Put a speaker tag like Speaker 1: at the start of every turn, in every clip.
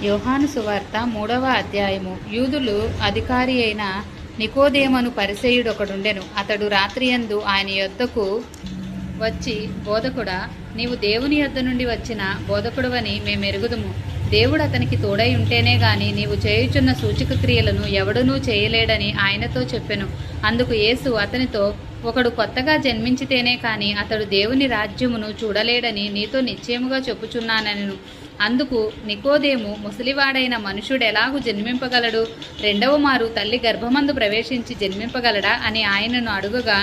Speaker 1: యోహాను సువార్త 3వ అధ్యాయము. యూదులు అధికారి అయిన నికోదేమను పరిసయ్యుడొకడుండెను. అతడు రాత్రియందు ఆయన యొద్దకు వచ్చి, బోధకుడా, నీవు దేవుని యొద్ద నుండి వచ్చిన బోధకుడవని మేమెరుగుదుము. దేవుడు అతనికి తోడై ఉంటేనే గాని నీవు చేయుచున్న సూచక క్రియలను ఎవడునూ చేయలేడని ఆయనతో చెప్పెను. అందుకు యేసు అతనితో, ఒకడు కొత్తగా జన్మించితేనే కాని అతడు దేవుని రాజ్యమును చూడలేడని నీతో నిశ్చయముగా చెప్పుచున్నానెను. అందుకు నికోదేము, ముసలివాడైన మనుషుడు ఎలాగూ జన్మింపగలడు? రెండవ మారు తల్లి గర్భమందు ప్రవేశించి జన్మింపగలడా అని ఆయనను అడుగగా,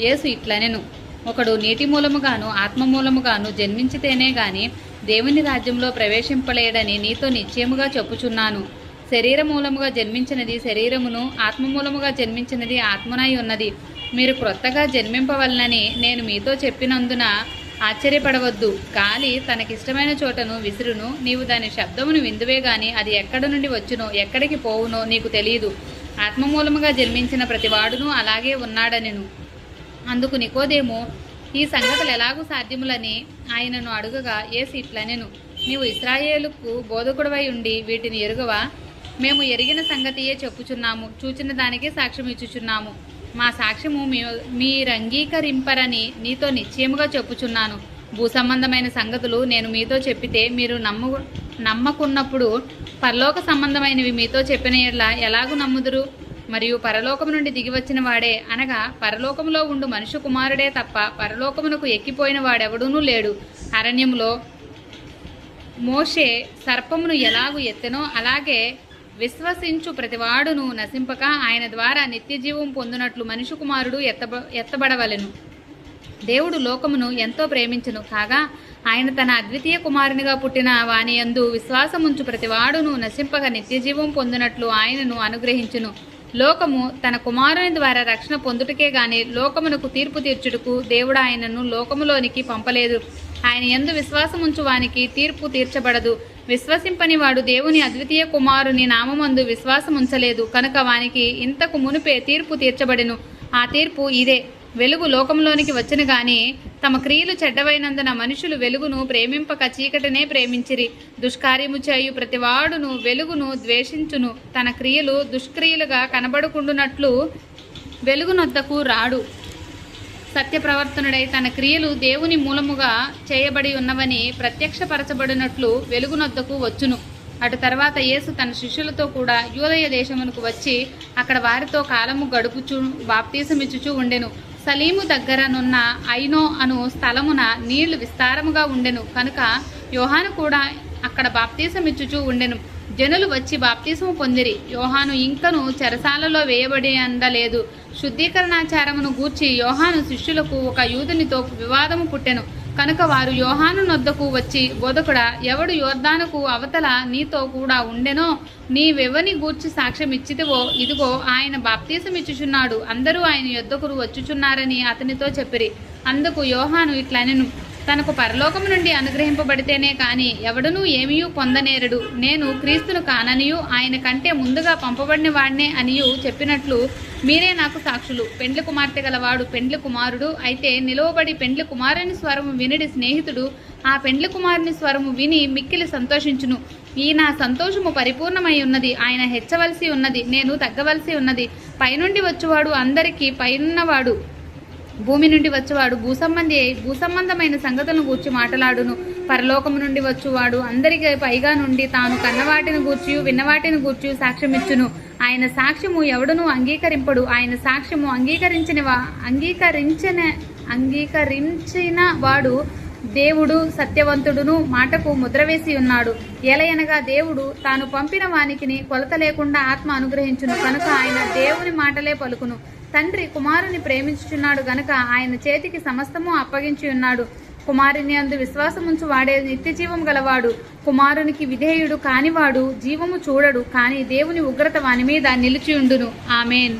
Speaker 1: యేసు ఇట్లనెను, ఒకడు నీటి మూలముగాను ఆత్మ మూలముగాను జన్మించితేనే గాని దేవుని రాజ్యంలో ప్రవేశింపలేడని నీతో నిశ్చయముగా చెప్పుచున్నాను. శరీర మూలముగా జన్మించినది శరీరమును, ఆత్మ మూలముగా జన్మించినది ఆత్మనై ఉన్నది. మీరు క్రొత్తగా జన్మింపవలనని నేను మీతో చెప్పినందున ఆశ్చర్యపడవద్దు. గాలి తనకిష్టమైన చోటను విసురును, నీవు దాని శబ్దమును విందువే గాని అది ఎక్కడ నుండి వచ్చునో ఎక్కడికి పోవునో నీకు తెలియదు. ఆత్మమూలముగా జన్మించిన ప్రతివాడును అలాగే ఉన్నాడనెను. అందుకు నికోదేము, ఈ సంగతులు ఎలాగూ సాధ్యములని ఆయనను అడుగగా, యేసు ఇట్లనెను, నీవు ఇశ్రాయేలుకు బోధకుడవై ఉండి వీటిని ఎరుగవా? మేము ఎరిగిన సంగతియే చెప్పుచున్నాము, చూచిన దానికే సాక్ష్యం ఇచ్చుచున్నాము. మా సాక్ష్యము మీరంగీకరింపరని నీతో నిశ్చయముగా చెప్పుచున్నాను. భూసంబంధమైన సంగతులు నేను మీతో చెప్పితే మీరు నమ్మకున్నప్పుడు పరలోక సంబంధమైనవి మీతో చెప్పిన యెడల ఎలాగూ నమ్ముదురు? మరియు పరలోకము నుండి దిగివచ్చిన వాడే, అనగా పరలోకములో ఉండు మనుష్య కుమారుడే తప్ప పరలోకమునకు ఎక్కిపోయిన వాడెవడూనూ లేడు. అరణ్యములో మోషే సర్పమును ఎలాగూ ఎత్తెనో అలాగే విశ్వసించు ప్రతివాడును నశింపక ఆయన ద్వారా నిత్యజీవం పొందినట్లు మనుష్య కుమారుడు ఎత్తబడవలెను. దేవుడు లోకమును ఎంతో ప్రేమించును కాగా ఆయన తన అద్వితీయ కుమారునిగా పుట్టిన వాని యందు విశ్వాసముంచు ప్రతివాడును నశింపక నిత్యజీవం పొందినట్లు ఆయనను అనుగ్రహించును. లోకము తన కుమారుని ద్వారా రక్షణ పొందుటకే గాని లోకమునకు తీర్పు తీర్చుటకు దేవుడు ఆయనను లోకములోనికి పంపలేదు. ఆయన యందు విశ్వాసముంచు వానికి తీర్పు తీర్చబడదు. విశ్వసింపని వాడు దేవుని అద్వితీయ కుమారుని నామమందు విశ్వాసముంచలేదు కనుక వానికి ఇంతకు మునిపే తీర్పు తీర్చబడెను. ఆ తీర్పు ఇదే, వెలుగు లోకంలోనికి వచ్చిన గాని తమ క్రియలు చెడ్డవైనందున మనుషులు వెలుగును ప్రేమింపక చీకటినే ప్రేమించిరి. దుష్కార్యము చేయు ప్రతివాడును వెలుగును ద్వేషించును, తన క్రియలు దుష్క్రియలుగా కనబడుకుండునట్లు వెలుగునొద్దకు రాడు. సత్యప్రవర్తనుడై తన క్రియలు దేవుని మూలముగా చేయబడి ఉన్నవని ప్రత్యక్షపరచబడినట్లు వెలుగునొద్దకు వచ్చును. అటు తర్వాత యేసు తన శిష్యులతో కూడా యూదయ దేశమునకు వచ్చి అక్కడ వారితో కాలము గడుపుచు బాప్తీసమిచ్చుచూ ఉండెను. సలీము దగ్గరనున్న ఐనో అను స్థలమున నీళ్లు విస్తారముగా ఉండెను కనుక యోహాను కూడా అక్కడ బాప్తీసమిచ్చుచూ ఉండెను. జనులు వచ్చి బాప్తీసము పొందిరి. యోహాను ఇంకను చెరసాలలో వేయబడి అందలేదు. శుద్ధీకరణాచారమును గూర్చి యోహాను శిష్యులకు ఒక యూదునితో వివాదము పుట్టెను కనుక వారు యోహాను నొద్దకు వచ్చి, బోధకుడా, ఎవడు యోర్దానుకు అవతల నీతో కూడా ఉండెనో నీవెవని గూర్చి సాక్ష్యం ఇచ్చితివో ఇదిగో ఆయన బాప్తీసమిచ్చుచున్నాడు, అందరూ ఆయన యొద్దకు వచ్చుచున్నారని అతనితో చెప్పిరి. అందుకు యోహాను ఇట్లనెను, తనకు పరలోకము నుండి అనుగ్రహింపబడితేనే కాని ఎవడనూ ఏమీయూ పొందనేరడు. నేను క్రీస్తును కాననియు ఆయన కంటే ముందుగా పంపబడిన వాడినే అనియు చెప్పినట్లు మీరే నాకు సాక్షులు. పెండ్లి కుమార్తె గలవాడు పెండ్లి కుమారుడు అయితే నిలువబడి పెండ్లి కుమారుని స్వరము వినిడి స్నేహితుడు ఆ పెండ్లి కుమారుని స్వరము విని మిక్కిలి సంతోషించును. ఈ నా సంతోషము పరిపూర్ణమై ఉన్నది. ఆయన హెచ్చవలసి ఉన్నది, నేను తగ్గవలసి ఉన్నది. పైనుండి వచ్చువాడు అందరికీ పైనున్నవాడు, భూమి నుండి వచ్చేవాడు భూసంబంధమైన సంగతులను గూర్చి మాట్లాడును. పరలోకము నుండి వచ్చువాడు అందరికీ పైగా నుండి తాను కన్నవాటిని గూర్చి విన్నవాటిని గూర్చి సాక్ష్యమిచ్చును. ఆయన సాక్ష్యము ఎవడునూ అంగీకరింపడు. ఆయన సాక్ష్యము అంగీకరించిన వాడు దేవుడు సత్యవంతుడును మాటకు ముద్రవేసి ఉన్నాడు. ఎలయనగా దేవుడు తాను పంపిన వానికి కొలత లేకుండా ఆత్మ అనుగ్రహించును కనుక ఆయన దేవుని మాటలే పలుకును. తండ్రి కుమారుని ప్రేమించుచున్నాడు గనుక ఆయన చేతికి సమస్తము అప్పగించి ఉన్నాడు. కుమారుని యందు విశ్వాసముంచు వాడే నిత్యజీవం గలవాడు. కుమారునికి విధేయుడు కానివాడు జీవము చూడడు, కానీ దేవుని ఉగ్రత వాని మీద నిలిచియుండును. ఆమేన్.